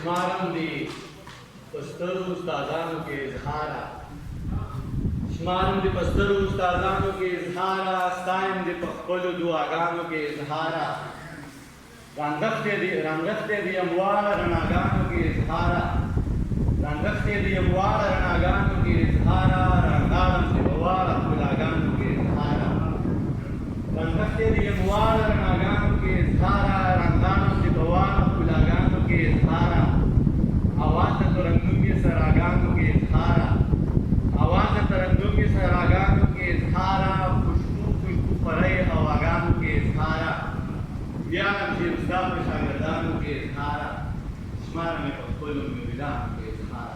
شمارم دی پسترو استادانو کے اظہارا شمارم دی پسترو استادانو کے اظہارا ستائم دی پخپلو دعاگانو کے اظہارا رنگختے دی اموال رناگانو کے اظہارا رنگختے دی اموال رناگانو کے اظہارا رنگارم دی بوال اقبلاگانو کے اظہارا رنگختے دی اموال رناگانو کے اظہارا رنگارم دی بوال اقبلاگانو کے اظہارا آواز ترنم کے سراگانو کے اظہارا آواز ترنم کے سراگانو کے اظہارا خوشبو پرے آواگانو کے اظہارا بیانم شیرستا پر شاگردانو کے اظہارا شمار میں پخپلو میدانو کے اظہارا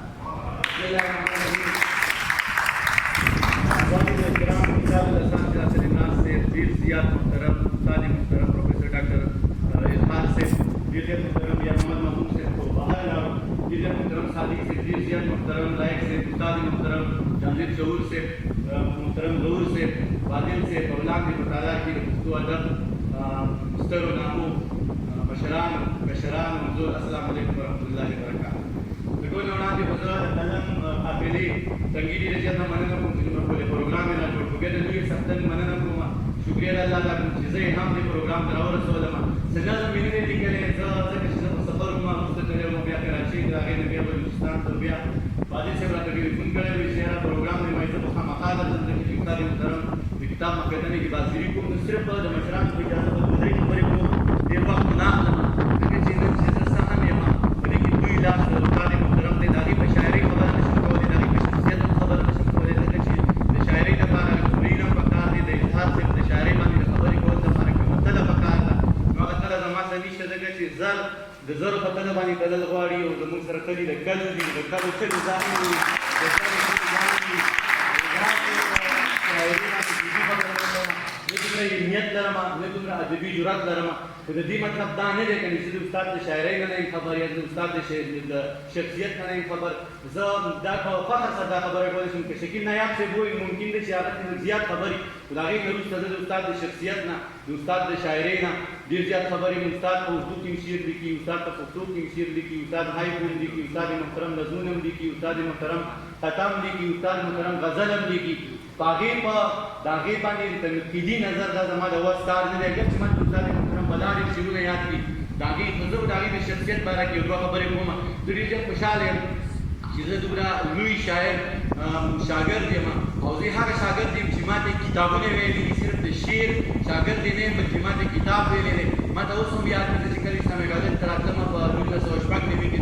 والد اکرام کتاب الاسان جلال سلیمان سے دیر زیاد محترم استاد محترم پروفیسر ڈاکٹر اظہار سے دیر زیاد محترم یا محمد محمود سے تو باہر لاؤ دیر زیاد محترم صادق سے دیر زیاد محترم لائق سے استاد محترم جامعہ شعور سے محترم ظہور سے عادل سے اولاد کے مطالعہ کی گفتگو ادب مستر و نامو بشران منظور السلام علیکم ورحمۃ اللہ وبرکاتہ ټول وړاندې په زړه د قلم قافلې تنګیدي د زیاته مننه کوم چې زموږ په پروګرام یې را جوړ کړو بیا د دوی سختن مننه کوم شکریه د الله تعالی چې زه هم دې پروګرام ته راورسولم څه نظم مې نه دی لیکلی ځکه چې زه په سفر کوم وروسته تللی وم بیا کراچۍ د هغې نه بیا بلوچستان ته بیا عادل صاحب راته ټلیفون کړی و چې یاره پروګرام دی وایي زه به خامخا درځم ځکه چې استاد محترم د کتاب مقدمې کې بازګري کوم نو صرف د مشرانو په اجازه به دوه درې خبرې کوم ډېر وخت نه اخلم ځکه چې نن چې زه څه هم یم په دې کې دوی لاس د استاد محترم دی د هغې په شاعرۍ خبره نشم کولی د هغې په شخصیت هم خبره نشم کولی ځکه چې د شاعرۍ لپاره مسؤلین هم پکار دي د اظهار صاحب د شاعرۍ باندې د خبرې کول دپاره کې مطلب پکار ده نو هغه کله زما سره نشته ځکه چې زر د زرو په تله باندې تلل غواړي او زموږ سره کلي د کلو دي د کلو کلي ځانې دي د زرو کلي ځانې دي نه دومره علمیت لرم نه دومره ادبي جرأت لرم خو د دې مطلب دا نه دی که چې د استاد د شاعرۍ نه یم خبر یا د استاد د شخصیت نه یم خبر زه دا په فخر سره دا خبره کولی شم که شکیل نایاب صاحب وایي ممکن دی چې هغه زیات خبرې خو د هغې نه وروسته زه د استاد د شخصیت نه د استاد د شاعرۍ نه ډېر زیات خبرې مې استاد په اردو کې شعر لیکي استاد په پښتو کې شعر لیکي استاد هایکو هم لیکي استاد محترم نظمونه هم لیکي استاد محترم خطم لیکي استاد محترم غزل هم لیکي په هغې په د هغې باندې تنقیدي نظر دا زما د وس کار نه دی ګپ چې من استاد محترم بلارې شعرونه یاد کړي د هغې خو زه د هغې د شخصیت باره کې دوه خبرې کوم زه ډېر زیات خوشحاله یم چې زه دومره لوی شاعر شاګرد یم او زه هغه شاګرد یم چې ما ته کتابونه ویلي دي صرف د شعر شاګرد یې نه یم بلکې ما ته کتاب ویلی دی ما ته اوس هم یاد دی چې کله اسلام غالب ته راتلم په 1996 کې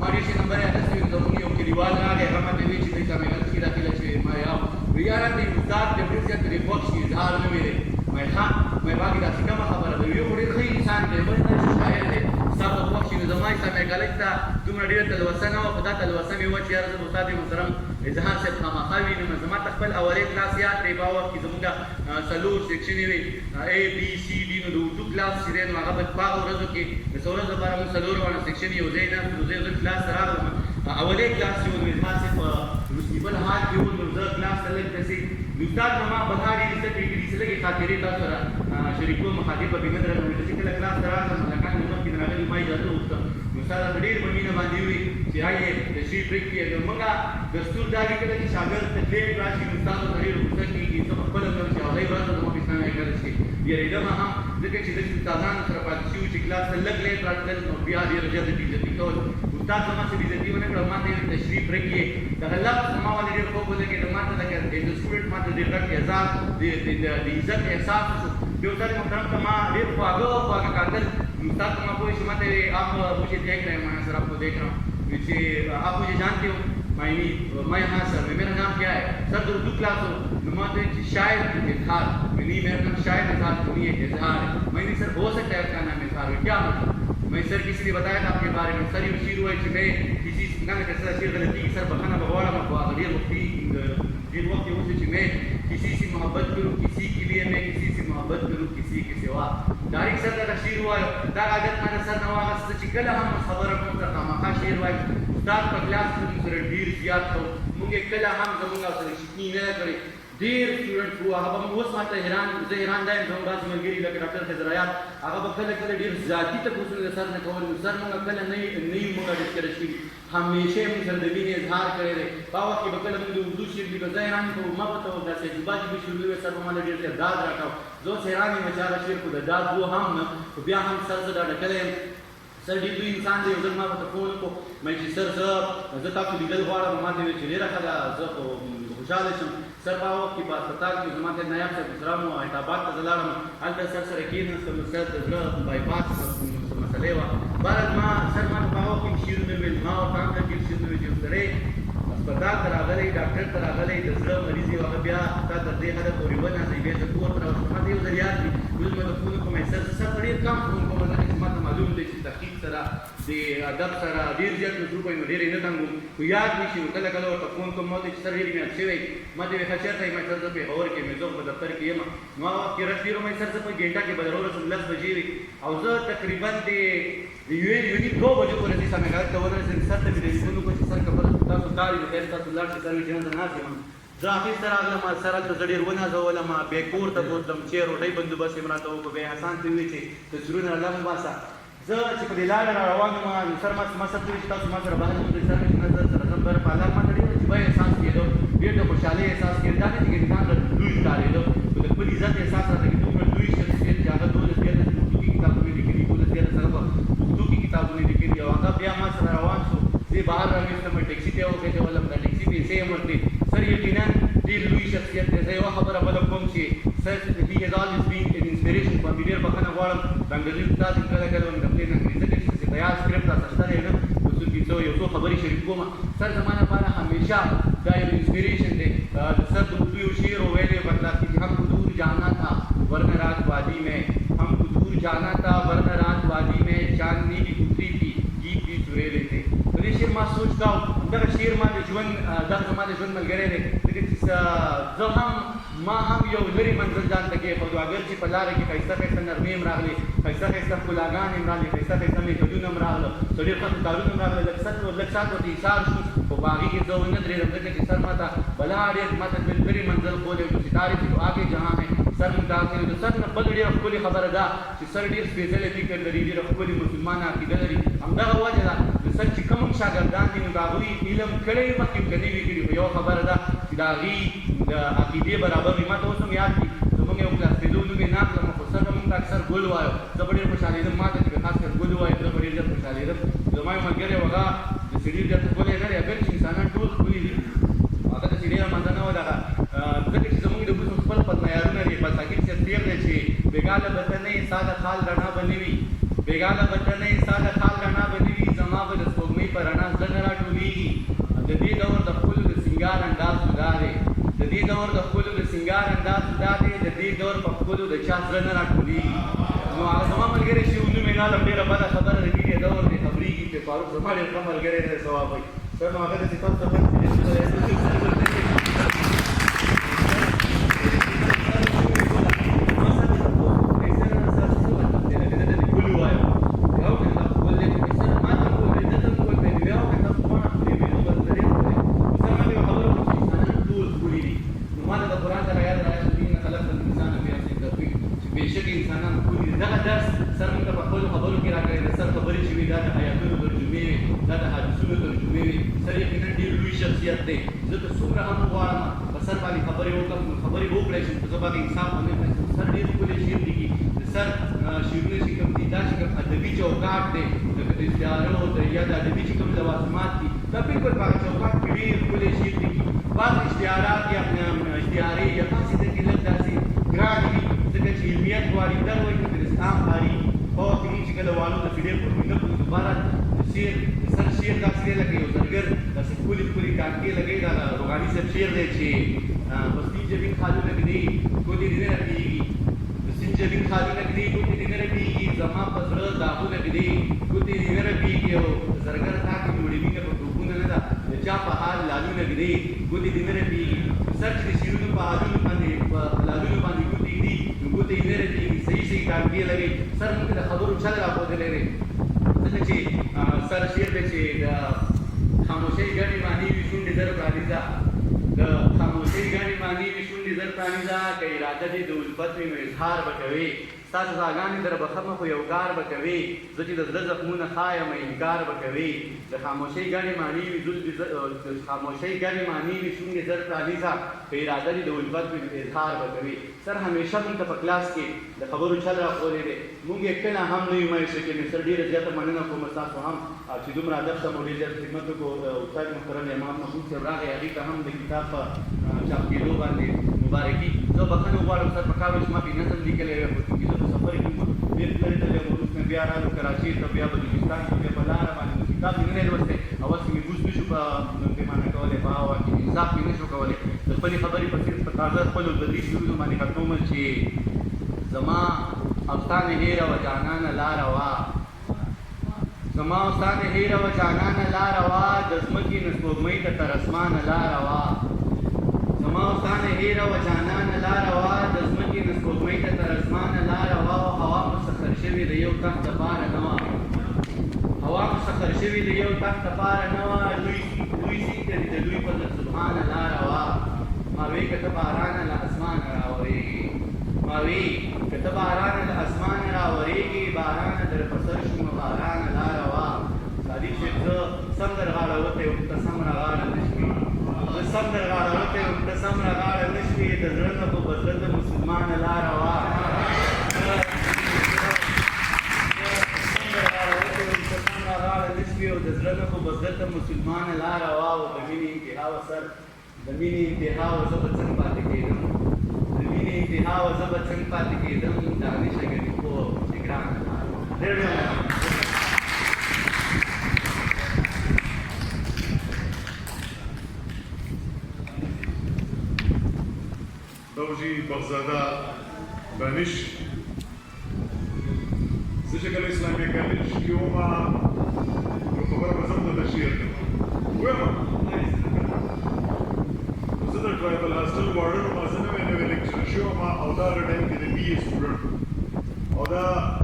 ما ډېر ښه نمبر یې اخیستی و زموږ یو کلیوال راغی هغه ما ته ویل چې د اسلام غالب کې داخله شوې ما یو یاره ته استاد ته ډېر زیات ترې خوښ شي اظهار نه ویلی ما ښه ما باقي داسې کومه خبره ده یو خو ډېر ښه انسان دی بل نه چې شاعر دی ستا به خوښ شي نو زما اسلام غالب ته دومره ډېره تلوسه نه وه خو دا تلوسه مې وه چې یاره زه به استاد محترم اظهار صاحب خامخا وینم زما ته خپل اولې کلاس یاد دی په وخت کې زموږ څلور سیکشنې وې A B C D نو د اردو کلاس چې دی نو هغه به په هغه ورځو کې د څو ورځو لپاره موږ څلور واړه سیکشن یو ځای ناست نو زه کلاس ته راغلم اولې کلاس چې و نو اظهار صاحب روسي بل حال کې و نو زه کلاس ته لږ داسې استاد ما بها ډېرې زده کړې کړي چې لږې خاطرې تاسو سره شریکوم مخاطب به نه درنه چې کله کلاس ته راغلم هلکان مې مخکې نه راغلي ما اجازه وغوښته نو استاد راته ډېر په مینه باندې وویل چې رایې تشریف پرېږدي نو موږ دستور دا لیکلی چې شاګرد تکلیف راشي نو استاد ورته ډېر غوسه کېږي زه پخپله ځم چې هغوی ورځ زما په اسلامي کالج کې یېرېدم هم ځکه چې داسې استادانو سره پاتې شوي چې کلاس ته لږ لیټ راتلل نو بیا ډېره زیاته بېعزتي کول استاد زما څه بېعزتي ونه کړه ما ته یې تشریف پرېږدي دغه لفظ زما باندې ډېر خوب ولګېده ما ته لکه د سټوډنټ ما ته ډېر غټ اعزاز د عزت احساس وشو بیا استاد محترم ته ما ډېر خواږه کاتل استاد ته ما پوه شو ما ته آپ مجھے دیکھ رہے ہیں میں سر آپ کو دیکھ رہا ہوں آپ مجھے جانتے ہو میں ہاں سر میرا نام کیا ہے سر تو اردو کلاس ہو نماتے شاعر اظہار نہیں میرا نام شاعر اظہار نہیں ہے اظہار ہے میں نہیں سر ہو سکتا ہے اس کا نام اظہار ہے کیا مطلب میں سر کسی نے بتایا تھا آپ کے بارے میں سر یہ شیر ہوا ہے کہ میں کسی نہ میں کیسا شیر غلطی کی سر بخانا بغواڑا میں غیر مفتی دیر وقت یہ کہ میں کسی سے محبت کروں کسی کے لیے میں کسی سے محبت کروں کسی کے سوا دارک سر کا شیر ہوا ہے دا عادت مانا سر نواغ سے چکل ہم خبر کو تر خامخا شیر ہوا ہے استاد په کلاس کې سره ډیر زیات کو موږ کله هم زموږ سره شکنی نه کړی ډېر سټوډنټ وو هغه به اوس ما ته زه حیران دا یم زموږ داسې ملګري لکه ډاکټر خضرایات هغه به کله کله ډېر ذاتي تپوسونه د سر نه کول نو سر موږ کله نه یو موږ ډسکرس کړي همیشه یې موږ سره د مینې اظهار کړی دی په هغه وخت کې به کله موږ د اردو شعر لیکو زه حیران یم ما به ته داسې عجیبه عجیبه شعرونه وې سر به ماله ډېر زیات ډاډ راکاو زه اوس حیران یم چې هغه شعر خو د ډاډ و هم نه خو بیا هم سر زه ډاډه کلی یم سر ډېر لوی انسان دی یو ځل ما ورته فون وکړو ما چې سر زه تاسو لیدل غواړم ما ته ویل چې ډېره ښه ده زه خو خوشحاله شم سر په هغه وخت کې په هسپتال کې زما ته نایب صاحب اسرام و حیدرآباد ته زه لاړم هلته سر سره کېناستم نو سر د زړه بایپاس مسلې وه بهرحال ما سر ما ته په هغه وخت کې شعرونه ویل ما ورته هم ډېر شعرونه ویل چې یو سړی هسپتال ته راغلی ډاکټر ته راغلی د زړه مریض یې هغه بیا تا تر دې حده پورې ونازوي بیا زه کور ته راوستم ما ته یو ځل یاد دي اوس ما ته فون وکړم سر ته ډېر کم فون کوم ځکه چې ما ته معلوم دی چې تحقیق سره د ادب سره ډېر زیات مصروف یم ډېر یې نه تنګ وم خو یاد مې شي نو کله کله ورته فون کوم ما ورته چې سر ډېر مې یاد شوی ما ته ویل ښه چېرته یې ما سر زه پېښور کې یم زه په دفتر کې یم نو هغه وخت کې رش ډېر وم سر زه په ګېټه کې به راورسم 10 بجې وي او زه تقریبا د یوني 2 بجو پورې دې سمې غږ ته ورسېدم سر ته مې ټلیفون وکړ چې سر که تاسو کار وي خیر تاسو لاړ شئ سر وي چې نه زه ناست یم زه اخېسته راغلم سر هلته زه ډېر ونازولم بیا کور ته بوتلم چې روټۍ بندوبست یې م راته وکړو بیا حسان ته وویل چې تصویرونه رالم باسه زه چې په دې لاره را روان وم نو سر ما سر ته وویل چې تاسو ما سره بهر وځئ سر مې چې نه زه سره ځم بهر په حالات ما ته ډېر عجیبه احساس کېدو ډېر د خوشحالۍ احساس کېدو دا نه چې انسان له لوی ښکارېده خو د خپل عزت احساس راته چې دومره لوی شخصیت چې هغه 12 اردو کې کتابونه لیکلي 12 سره په اردو کې کتابونه لیکلي او هغه بیا ما سره روان شو زه بهر راویستم ټیکسي ته یې وکړولم د ټیکسي پیسې یې ورکړې سر یقینا ډېر لوی شخصیت دی زه یوه خبره بله کوم چې سر he has always been an inspiration for me ډېر بښنه غواړم بنګالي استاد کله کله وم د خپلې انګریزي کې چې تیار سکرپټ راسره شته دی نه اصول کې یو څو خبرې شریک کوم سر زما لپاره همیشه دا یو انسپریشن دی د سر د اردو یو شعر ویلی بتلاتی چې هم کو دور جانا تھا ورنہ رات وادی میں ہم کو دور جانا تھا ورنہ رات وادی میں چاندنی بھی گزری تھی گیت بھی سویلے تھے په دې شعر ما سوچ کاو همدغه شعر ما د ژوند دغه زما د ژوند ملګری دی ځکه چې زه هم ما هم یو لرې منزل ځان ته کېښودو اګر چې په لاره کې ښایسته ښایسته نغمې هم راغلې ښایسته ښایسته ښکلاګانې هم راغلې ښایسته ښایسته میتودونه هم راغله څو ډېر ښه کارونه هم راغله لږ ساعت ورته ایثار شو خو په هغې کې زه ونه درېدم ځکه چې سر ما ته بلا ډېر ما ته لرې منزل ښودی جو ستارې چې تو آگے جهاں ہے سر متاثر د سر نه بل ډېره ښکلې خبره ده چې سر ډېر سپېڅلی فکر لري ډېره ښکلې مسلمانه عقیده لري همدغه وجه ده د سر چې کوم شاګردان دي نو د هغوی علم کړی مخکې که نه وي کړي خو یوه خبره ده چې د هغې د عقیدې برابر وي ما ته اوس هم یاد دي زموږ یو کلاس فیلو نوم یې ناکړم خو سر به مونږ ته اکثر ګل وایو زه به ډېر خوشحالېدم ما ته چې به خاص کر ګل ووایو زه به ډېر زیات خوشحالېدم زما یو ملګری و هغه داسې ډېر زیات ښکلی نه دی اګر چې انسانان ټول ښکلي دي هغه داسې ډېره مزه نه وه دغه ځکه چې زموږ د حسن خپل خپل معیارونه دي بس عقیب صاحب تېر دی چې بېګاله به ته نه یې ستا د خال رڼا به نه وي بېګاله به ته نه یې ستا د خال رڼا به نه وي زما به د سپوږمۍ په رڼا زړه نه راټولېږي د دې دور د ښکلو د سینګار انداز جدا دی د دې دور د ښکلو د سینګار انداز جدا دی د دې دور په ښکلو د چا زړه نه راټولېږي نو هغه زما ملګری چې نوم یې نالم ډېره بده خبره د دې دور دی خبرېږي چې فاروق زما ډېر ښه ملګری دی ثواب وایي سر نو هغه داسې تاسو ته شخصیت دی زه که څومره هم وغواړم په سر باندې خبرې وکړم نو خبرې وکړی شم که زه باندې انصاف ونه کړم سر ډېر ښکلی شعر لیکي د سر شعرونه چې کوم دي دا چې کوم ادبي چوکاټ دی لکه د استعارو یا د ادبي چې کوم لوازمات دي دا بالکل په هغه چوکاټ کې ډېر ښکلی شعر لیکي بعض اشتهارات یا اشتهارې یا بعضې ځکې لږ داسې ګران وي ځکه چې علمیت غواړي دا وایي که د اسلام غواړي په وخت کې مونږ چې کله والو د فډیر پر نه پوهېږو دوباره د سر شعر داسې دی لکه یو زرګر داسې ښکلي ښکلي ټانکې لګوي دا روغاني صاحب شعر دی چې پستي جبین خالو نږدې ګوتې دې نه رپېږي د سیند جبین خالو نږدې ګوتې دې نه رپېږي زما په زړه داغو نږدې ګوتې دې نه رپېږي او د زرګر تا کې جوړې وینه په ټوپونه نه ده د چا په حال لالو نږدې ګوتې دې نه رپېږي سر چې د شعرونو په حالونو باندې په لالونو باندې ګوتې ږدي نو ګوتې یې نه رپېږي صحیح صحیح ټانکې لګوي سر موږ د خبرو چل راښودلی دی ځکه چې سر شعر دی چې د خاموشۍ ګڼې معنی وي شونډې در پرانیزه د خاموشۍ ګڼې معنی وي شونډې الفت وي نو اظهار به کوي ستاسو ځاګانې در بخمه خو یو کار به کوي زه چې د زړه زخمونه ښایم انکار به کوي د خاموشۍ ګڼې معنی وي د خاموشۍ ګڼې معنی وي شونډې زر پرانیزه که اراده دې د الفت وي نو اظهار به کوي سر همیشه موږ ته په کلاس کې د خبرو چل راښولی دی موږ یې کله هم نه یو میشته کې مې سر ډېره زیاته مننه کوم ستاسو هم چې دومره ادب ته مو ډېر زیات خدمت وکړو استاد محترم امام محمود صاحب راغی هغې ته هم د کتاب په چاپ کېدو باندې مبارکي زه بخښنه غواړم سر په کار وه چې ما پې نظم لیکلی وی خو چونکې زه په سفر کې وم ډېر لرې تللی وم وروسته مې بیا رالو کراچۍ ته بیا بلوچستان ته بیا په لاره باندې نو کتاب مې نه دی لوستی اول کې مې بوز نه شو په پیمانه کولی په هغه وخت کې انصاف مې نه شو کولی د خپلې خبرې په صرف په تازه خپلو ددي شعرونو باندې ختموم چې زما او ستا نه هېره وه جانانه لاره وه زما او ستا نه هېره وه جانانه لاره وه د ځمکې نه سپوږمۍ ته تر اسمانه لاره وه زما او ستا نه هېره وه جانانه لاره وه د ځمکې نه سپوږمۍ ته تر اسمانه لاره وه او هوا مسخر شوې د یو تخت دپاره نه وه هوا مسخر شوې د یو تخت دپاره نه وه لوی سیند ته د دوی په سبحانه لاره وه ما وی که ته بارانه له اسمانه راورېږي ما وی که ته بارانه له اسمانه راورېږي بارانه در په سر شومه بارانه لاره وه صادق صاحب زه سم در غاړه وتی وم ته سم راغاړه نه شوې زه سم در غاړه وتی وم ته سم راغاړه نه شوې د زړه نه خو به زړه د مسلمانه لاره وه او د زړه نه خو به زړه ته مسلمانه لاره وه او د مینې انتها وه سر د مینې انتها وه زه به څنګه پاتې کېدم د مینې انتها وه زه به څنګه پاتې کېدم دا نشه ګڼې خو چې ګرانه لاره ډېر فوجي بغزاده بانش زه چې کله اسلامي کالج کې وم نو خبره به زه هم درته شیر کړم ویم زه د ټرایبل هاسټل وارډن وم زه نوی لیکچر شوی وم او دا هغه ټایم کې د بي اے سټوډنټ او دا